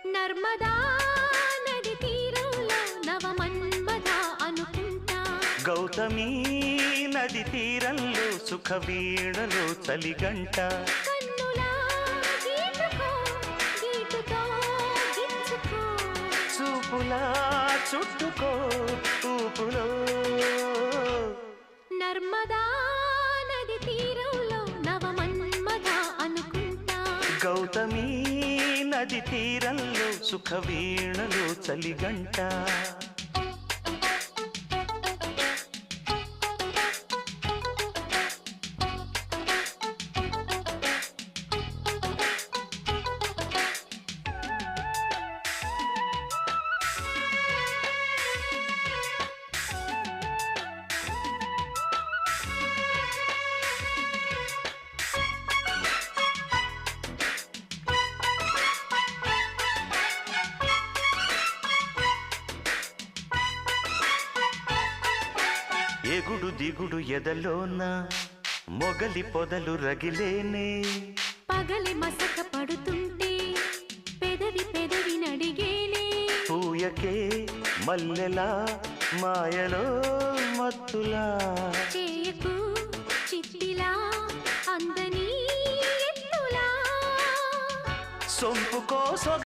నర్మదా నది తీరంలో నవమన్మథ అనుకుంటా గౌతమి నది తీరంలో సుఖ వీణలో చలిగంట కన్నులా గీటుకో గీటుతో గిచ్చుకో చూపులా చుట్టుకో ఊపులో నర్మదా నది తీరంలో నవమన్మథ అనుకుంటా గౌతమి నది తీరంలో సుఖ వీణలో చలిగంట ఎగుడు దిగుడు ఎదలోన మొగలి పొదలు రగిలేనే పగలి మసక పడుతుంటే పెదవి పెదవి నడిగేనే పూయకే మల్లెలా మాయలో మత్తులా చేయకు చిట్టిలా అందని ఎత్తులా సొంపుకో